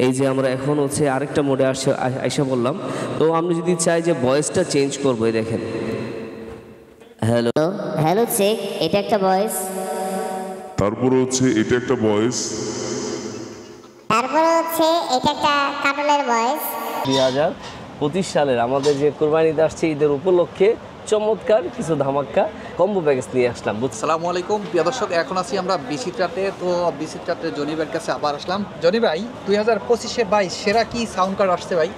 এই যে আমরা এখন হচ্ছে আরেকটা মোডে আইসা বললাম। তো আমরা যদি চাই যে ভয়েসটা চেঞ্জ করবো, এই দেখেন। হ্যালো হ্যালো চেক, এটা একটা ভয়েস। তারপরে হচ্ছে এটা একটা ভয়েস। তারপরে হচ্ছে এটা একটা কাটলের ভয়েস। 2025 সালের আমাদের যে কোরবানিতে আসছে ঈদের উপলক্ষে চমৎকার কিছু ধামাক্কা কম্বো প্যাকেজ নিয়ে আসলাম। আসসালামু আলাইকুম প্রিয় দর্শক, এখন আছি আমরা বিচিত্রাতে। তো বিচিত্রাতে জনি ভাইয়ের কাছে আবার আসলাম। জনি ভাই, 2025-এ ভাই সেরা কি সাউন্ড কার্ড আসছে ভাই?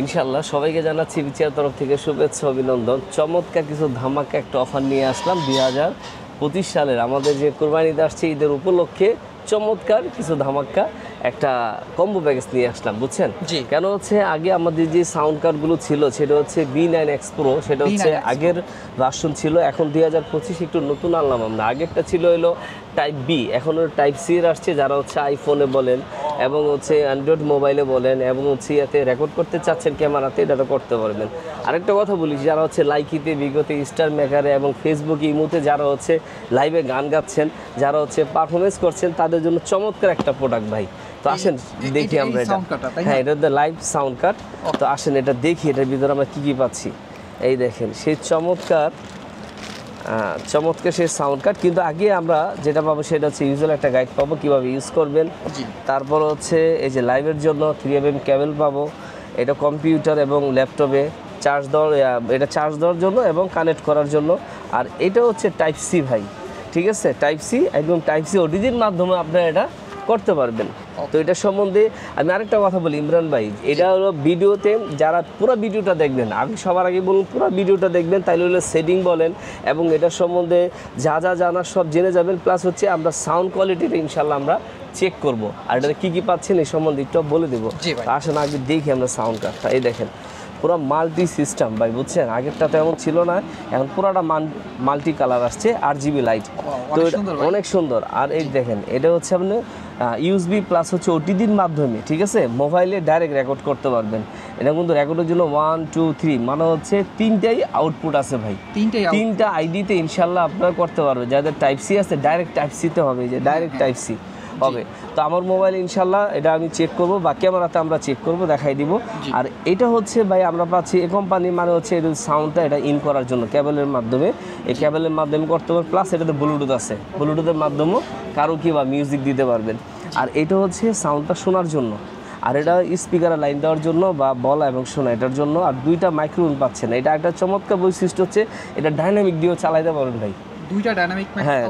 ইনশাল্লাহ সবাইকে জানাচ্ছি বিচিআর তরফ থেকে শুভেচ্ছা অভিনন্দন। চমৎকার কিছু ধামাক্কা একটা অফার নিয়ে আসলাম 2025 সালের আমাদের যে কোরবানিতে আসছে ঈদের উপলক্ষে চমৎকার কিছু ধামাক্কা একটা কম্বো প্যাকেজ নিয়ে আসলাম, বুঝছেন? জি। কেন হচ্ছে আগে আমাদের যে সাউন্ড কার্ডগুলো ছিল সেটা হচ্ছে B9X Pro, সেটা হচ্ছে আগের ভার্সন ছিল। এখন 2025 একটু নতুন আনলাম আমরা। আগেরটা ছিল হলো টাইপ বি, এখন টাইপ সি এর আসছে। যারা হচ্ছে আইফোনে বলেন এবং হচ্ছে অ্যান্ড্রয়েড মোবাইলে বলেন এবং হচ্ছে ইয়াতে রেকর্ড করতে চাচ্ছেন ক্যামেরাতে, এটা করতে পারবেন। আরেকটা কথা বলি, যারা হচ্ছে লাইকিতে, বিগতে, স্টার মেকারে এবং ফেসবুকে, ইমোতে যারা হচ্ছে লাইভে গান গাচ্ছেন, যারা হচ্ছে পারফরমেন্স করছেন, তাদের জন্য চমৎকার একটা প্রোডাক্ট ভাই। তো আসেন দেখি আমরা এটা। হ্যাঁ, এটা হচ্ছে লাইভ সাউন্ড কার্ড। তো আসেন এটা দেখি, এটার ভিতরে আমরা কী কী পাচ্ছি। এই দেখেন সেই চমৎকার সেই সাউন্ড কার্ড। কিন্তু আগে আমরা যেটা পাবো সেটা হচ্ছে ইউজুয়াল একটা গাইড পাবো কীভাবে ইউজ করবেন। তারপর হচ্ছে এই যে লাইভের জন্য 3mm কেবল পাবো। এটা কম্পিউটার এবং ল্যাপটপে চার্জ দেওয়ার জন্য এবং কানেক্ট করার জন্য। আর এটা হচ্ছে টাইপ সি ভাই, ঠিক আছে? টাইপ সি, একদম টাইপ সি ওটিজির মাধ্যমে আপনারা এটা করতে পারবেন। তো এটা সম্বন্ধে আমি আরেকটা কথা বলি ইমরান ভাই, এটা হলো ভিডিওতে যারা পুরো ভিডিওটা দেখবেন, আমি সবার আগে বলুন পুরো ভিডিওটা দেখবেন, তাইলে হলো সেটিং বলেন এবং এটার সম্বন্ধে যা যা জানার সব জেনে যাবেন। প্লাস হচ্ছে আমরা সাউন্ড কোয়ালিটিটা ইনশাল্লাহ আমরা চেক করব, আর এটাতে কী কী পাচ্ছেন এই সম্বন্ধে একটু বলে দেবো। আসেন আগে দেখি আমরা সাউন্ড কার্ডটা। এই দেখেন পুরো মাল্টি সিস্টেম ভাই, বুঝছেন? আগেরটা তো এমন ছিল না, এখন পুরোটা মাল্টি কালার আসছে, RGB লাইট। তো এটা অনেক সুন্দর। আর এই দেখেন এটা হচ্ছে আপনি USB প্লাস হচ্ছে OTGর মাধ্যমে, ঠিক আছে, মোবাইলে ডাইরেক্ট রেকর্ড করতে পারবেন। এটা কিন্তু রেকর্ডের জন্য 1 2 3 মানে হচ্ছে তিনটাই আউটপুট আছে ভাই। তিনটা আইডিতে ইনশাল্লাহ আপনারা করতে পারবেন। যাদের টাইপ সি আছে ডাইরেক্ট টাইপ সিতে হবে, যে ডাইরেক্ট টাইপ সি হবে। তো আমার মোবাইল ইনশাল্লাহ এটা আমি চেক করব বা ক্যামেরাতে আমরা চেক করব, দেখাই দিব। আর এটা হচ্ছে ভাই আমরা পাচ্ছি এই কোম্পানি, মানে হচ্ছে এর সাউন্ডটা এটা ইন করার জন্য কেবলের মাধ্যমে, এই কেবলের মাধ্যমে করতে পারবেন। প্লাস এটাতে ব্লুটুথ আছে, ব্লুটুথের মাধ্যমেও কারো কি বা মিউজিক দিতে পারবেন। আর এটা হচ্ছে সাউন্ডটা শোনার জন্য, আর এটা স্পিকারে লাইন দেওয়ার জন্য বা বলা এবং শোনা এটার জন্য। আর দুইটা মাইক্রোফোন পাচ্ছেন। এটা একটা চমৎকার বৈশিষ্ট্য হচ্ছে এটা ডাইনামিক দিয়েও চালাইতে পারবেন ভাই। হ্যাঁ,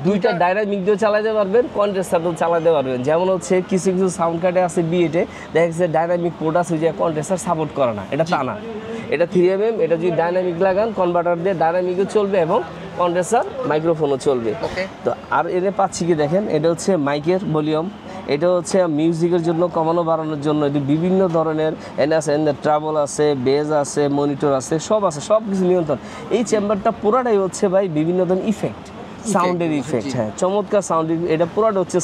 দুইটা ডাইনামিক দিয়ে চালাতে পারবেন, কন্ট্রেসারও চালাতে পারবেন। যেমন হচ্ছে কিছু কিছু সাউন্ড কার্ডে আছে B8-এ দেখা যাচ্ছে ডাইনামিক পোর্ট আছে যে কন্ট্রেসার সাপোর্ট করে না, এটা তা না। এটা 3mm, এটা যদি ডাইনামিক লাগান কনভার্টার দিয়ে ডাইনামিকও চলবে এবং কন্ট্রেসার মাইক্রোফোনও চলবে। তো আর এনে পাচ্ছি কি দেখেন, এটা হচ্ছে মাইকের ভলিউম, এটা হচ্ছে মিউজিকের জন্য কমানো বাড়ানোর জন্য। এটি বিভিন্ন ধরনের ট্রাবল আছে, বেজ আছে, মনিটর আছে, সব আছে, সব কিছু নিয়ন্ত্রণ। এই চেম্বারটা পুরাটাই হচ্ছে ভাই বিভিন্ন ধরনের ইফেক্ট, সাউন্ডের ইফেক্ট। হ্যাঁ, চমৎকার সাউন্ড। এটা পুরাটা হচ্ছে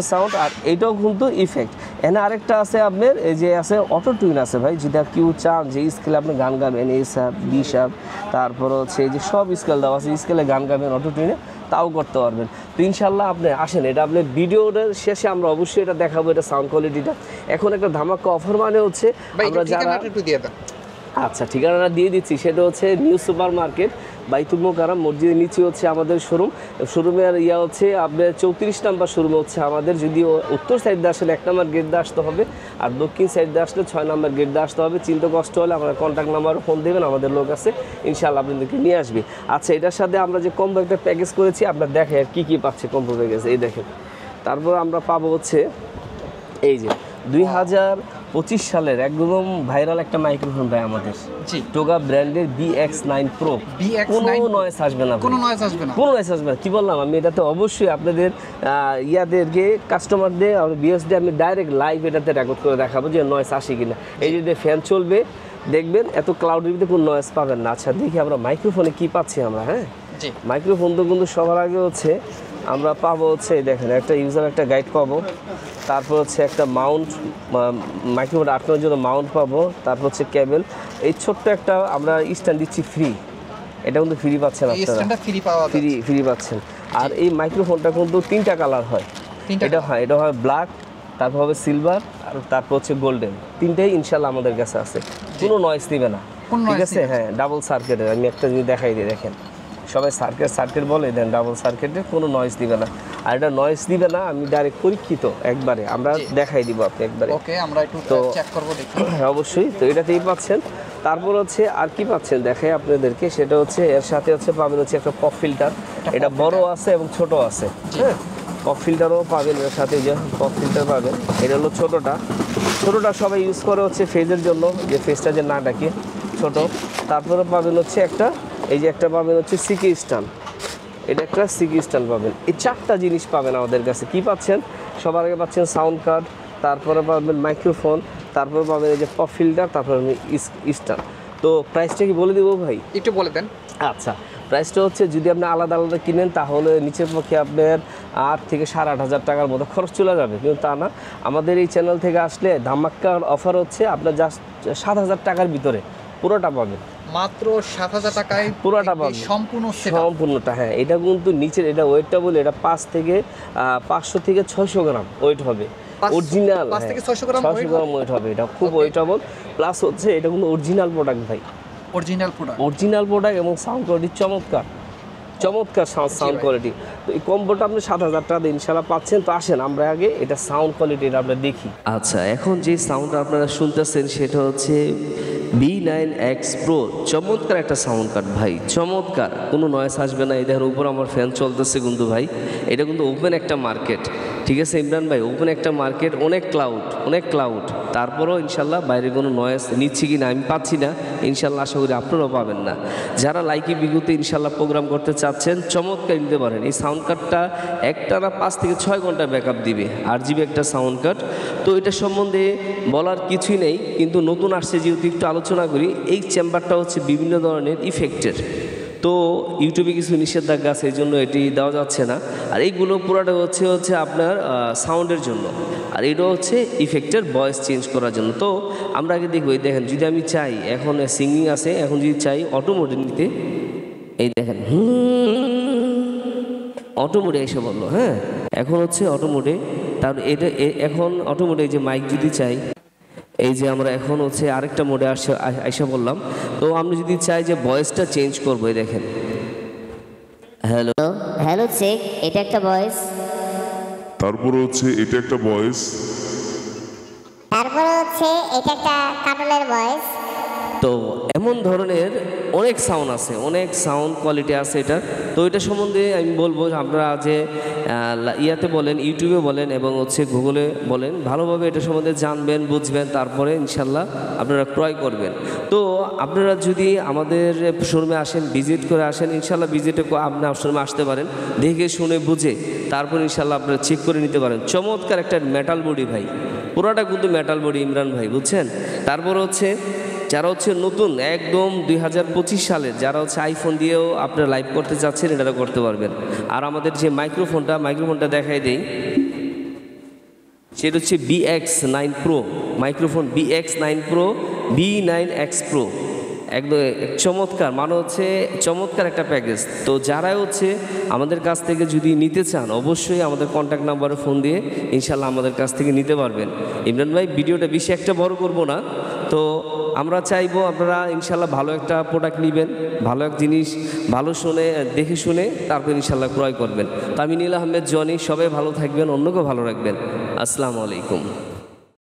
সাউন্ড, আর এটাও কিন্তু ইফেক্ট। এখানে আরেকটা আছে আপনার, এই যে আছে অটো টিউন আছে ভাই, যেটা কেউ চান যে স্কেলে আপনি গান গাবেন, A শার্প, B শার্প, তারপর হচ্ছে এই যে সব স্কেল দেওয়া আছে, স্কেলে গান গাবেন অটো টিউনে, তাও করতে পারবেন। তো ইনশাল্লাহ আপনি আসেন, এটা আপনি ভিডিওর শেষে আমরা অবশ্যই এটা দেখাবো, এটা সাউন্ড কোয়ালিটিটা। এখন একটা ধামাকা অফার মানে হচ্ছে আমরা যারা, আচ্ছা ঠিকানাটা দিয়ে দিচ্ছি, সেটা হচ্ছে নিউ সুপার মার্কেট, বাইতুল মোকাররম মসজিদের নিচে হচ্ছে আমাদের শোরুমের হচ্ছে আপনার 34 নম্বর শোরুমে হচ্ছে আমাদের। যদি উত্তর সাইড দিয়ে আসলে 1 নম্বর গেট দিয়ে আসতে হবে, আর দক্ষিণ সাইড দিয়ে আসলে 6 নম্বর গেট দিয়ে আসতে হবে। চিন্তা কষ্ট হলে আমরা কন্ট্যাক্ট নাম্বারও ফোন দেবেন, আমাদের লোক আছে ইনশাআল্লাহ আপনাদেরকে নিয়ে আসবে। আচ্ছা, এটার সাথে আমরা যে কম্বো একটা প্যাকেজ করেছি, আপনার দেখেন আর কী কী পাচ্ছে কম্বো প্যাকেজ। এই দেখেন, তারপর আমরা পাবো হচ্ছে এই যে 2025 সালের একদম ভাইরাল একটা মাইক্রোফোন ভাই আমাদের, টোগা ব্র্যান্ডের BX9 Pro। কোনো নয়েজ আসবে না, কোনো নয়েজ আসবে না। কি বললাম আমি? এটাতে অবশ্যই আপনাদের ইয়াদেরকে কাস্টমারদের বিএসডি আমি ডাইরেক্ট লাইভ এটাতে রেকর্ড করে দেখাবো যে নয়েজ আসে কিনা। এই যে ফ্যান চলবে দেখবেন, এত ক্লাউডের ভিতরে কোনো নয়েজ পাবেন না। আচ্ছা দেখি আমরা মাইক্রোফোনে কি পাচ্ছি আমরা। হ্যাঁ, মাইক্রোফোন তো কিন্তু সবার আগে হচ্ছে আমরা পাবো হচ্ছে দেখেন একটা ইউজার একটা গাইড পাবো, তারপর হচ্ছে একটা মাউন্ট, মাইক্রোফোন আটকানোর জন্য মাউন্ট পাবো, তারপর হচ্ছে কেবল। এই ছোট্ট একটা আমরা স্ট্যান্ড দিচ্ছি ফ্রি, এটা কিন্তু ফ্রি পাচ্ছেন আপনারা, ফ্রি পাচ্ছেন। আর এই মাইক্রোফোনটা কিন্তু 3টা কালার হয়। এটা হয় ব্ল্যাক, তারপর হবে সিলভার, আর তারপর হচ্ছে গোল্ডেন। তিনটেই ইনশাল্লাহ আমাদের কাছে আছে, কোনো নয়েজ দিবে না। কোনো ঠিক noise আছে, হ্যাঁ ডাবল সার্কিটের। আমি একটা জিনিস দেখাই দিই, দেখেন সবাই সার্কিট বলে, দেন ডাবল সার্কিটের কোনো নয়েজ দিবে না। আর এটা নয়েজ দিবে না, আমি ডাইরেক্ট পরীক্ষিত একবারে আমরা দেখাই দিব আপনি একবারে। ওকে, আমরা একটু চেক করব দেখি। হ্যাঁ অবশ্যই, তো এটাতেই পাচ্ছেন। তারপর হচ্ছে আর কি পাচ্ছেন দেখাই আপনাদেরকে, সেটা হচ্ছে এর সাথে হচ্ছে পাবেন হচ্ছে একটা পপ ফিল্টার। এটা বড় আছে এবং ছোট আছে, হ্যাঁ পপ ফিল্টারও পাবেন এর সাথে, যে পপ ফিল্টার পাবেন। এটা হলো ছোটটা সবাই ইউজ করে হচ্ছে ফেজের জন্য, যে ফেজটা যে না ডাকে ছোট। তারপরে পাবেন হচ্ছে একটা, এই যে একটা পাবেন হচ্ছে সিকি স্ট্যান্ড, এটা একটা সিকি স্ট্যান্ড পাবেন। এই চারটা জিনিস পাবেন আমাদের কাছে। কি পাচ্ছেন, সবার আগে পাচ্ছেন সাউন্ড কার্ড, তারপরে পাবেন মাইক্রোফোন, তারপরে পাবেন এই যে পপ ফিল্টার, তারপরে স্ট্যান্ড। তো প্রাইসটা কি বলে দিব ভাই? একটু বলে দেন। আচ্ছা, প্রাইসটা হচ্ছে যদি আপনি আলাদা আলাদা কিনেন তাহলে নিচের পক্ষে আপনার 8 থেকে 8.5 টাকার মতো খরচ চলে যাবে, কিন্তু তা না, আমাদের এই চ্যানেল থেকে আসলে ধামাক্কার অফার হচ্ছে আপনার জাস্ট 7,000 টাকার ভিতরে পুরোটা পাবেন। মাত্র 7,000 টাকায় পুরোটা পাবেন, সম্পূর্ণটা। হ্যাঁ এটা কিন্তু নিচের, এটা ওয়েটটা বলে এটা 500 থেকে 600 গ্রাম ওয়েট হবে, অরিজিনাল 5 থেকে 600 গ্রাম ওয়েট হবে। এটা খুব ওয়েটেবল, প্লাস হচ্ছে এটা কিন্তু অরিজিনাল প্রোডাক্ট ভাই, অরিজিনাল প্রোডাক্ট এবং সাউন্ড কোয়ালিটি চমৎকার সাউন্ড কোয়ালিটি। তো এই কম্বোটা আপনি 7,000 টাকা দিয়ে ইনশাল্লাহ পাচ্ছেন। তো আসেন আমরা আগে এটা সাউন্ড কোয়ালিটিটা আমরা দেখি। আচ্ছা, এখন যে সাউন্ড আপনারা শুনতেছেন সেটা হচ্ছে B9X Pro। চমৎকার একটা সাউন্ড কার্ড ভাই, চমৎকার, কোনো নয়েস আসবে না। এই দেখেন উপর আমার ফ্যান চলতেছে কিন্তু ভাই, এটা কিন্তু ওপেন একটা মার্কেট। ঠিক আছে ইমরান ভাই, ওপেন একটা মার্কেট, অনেক ক্লাউড। তারপরেও ইনশাল্লাহ বাইরে কোনো নয়েজ নিচ্ছি কি না আমি পাচ্ছি না, ইনশাল্লাহ আশা করি আপনারাও পাবেন না। যারা লাইকি বিগুতে ইনশাল্লাহ প্রোগ্রাম করতে চাচ্ছেন চমৎকার নিতে পারেন। এই সাউন্ড কার্ডটা একটানা 5 থেকে 6 ঘন্টা ব্যাকআপ দিবে, RGB একটা সাউন্ড কার্ড। তো এটা সম্বন্ধে বলার কিছুই নেই, কিন্তু নতুন আসছে যেহেতু একটু আলোচনা করি। এই চেম্বারটা হচ্ছে বিভিন্ন ধরনের ইফেক্টের, তো ইউটিউবে কিছু নিষেধাজ্ঞা আছে, এই জন্য এটি দেওয়া যাচ্ছে না। আর এইগুলো পুরোটা হচ্ছে আপনার সাউন্ডের জন্য, আর এটা হচ্ছে ইফেক্টের ভয়েস চেঞ্জ করার জন্য। তো আমরা আগে দেখবো, এই দেখেন যদি আমি চাই, এখন সিঙ্গিং আছে, এখন যদি চাই অটো মোডে নিতে, এই দেখেন অটো মোডে এসে বললো, হ্যাঁ এখন হচ্ছে অটো মোডে। তার এটা এখন অটো মোডে যে মাইক যদি চাই, এই যে আমরা এখন হচ্ছে আরেকটা মোডে আইসা বললাম। তো আমরা যদি চাই যে ভয়েসটা চেঞ্জ করবো, এই দেখেন হ্যালো চেক, এটা একটা ভয়েস। তারপর হচ্ছে এটা একটা ভয়েস। তারপরে হচ্ছে এটা একটা কার্টুনের ভয়েস। তো এমন ধরনের অনেক সাউন্ড আছে, অনেক সাউন্ড কোয়ালিটি আছে এটা। তো এটা সম্বন্ধে আমি বলবো আপনারা যে ইয়াতে বলেন, ইউটিউবে বলেন এবং হচ্ছে গুগলে বলেন, ভালোভাবে এটা সম্বন্ধে জানবেন, বুঝবেন, তারপরে ইনশাল্লাহ আপনারা ক্রয় করবেন। তো আপনারা যদি আমাদের শোরুমে আসেন, ভিজিট করে আসেন, ইনশাল্লাহ ভিজিটে আপনার শোরুমে আসতে পারেন, দেখে শুনে বুঝে তারপর ইনশাল্লাহ আপনারা চেক করে নিতে পারেন। চমৎকার একটা মেটাল বডি ভাই, পুরোটা কিন্তু মেটাল বডি ইমরান ভাই, বুঝছেন। তারপর হচ্ছে যারা হচ্ছে নতুন একদম 2025 সালের, যারা হচ্ছে আইফোন দিয়েও আপনারা লাইভ করতে চাচ্ছেন, এটা করতে পারবেন। আর আমাদের যে মাইক্রোফোনটা দেখাই দেই, সেটা হচ্ছে BX9 Pro microphone, BX9 Pro, B9X Pro, একদম চমৎকার, মানে হচ্ছে চমৎকার একটা প্যাকেজ। তো যারা হচ্ছে আমাদের কাছ থেকে যদি নিতে চান, অবশ্যই আমাদের কন্ট্যাক্ট নাম্বারে ফোন দিয়ে ইনশাল্লাহ আমাদের কাছ থেকে নিতে পারবেন। ইমরান ভাই, ভিডিওটা বেশি একটা বড় করব না, তো আমরা চাইবো আপনারা ইনশাল্লাহ ভালো একটা প্রোডাক্ট নেবেন, ভালো এক জিনিস ভালো দেখে শুনে তারপর ইনশাল্লাহ ক্রয় করবেন। তো আমি নীল আহমেদ জনি, সবাই ভালো থাকবেন, অন্যকেও ভালো রাখবেন। আসসালামু আলাইকুম।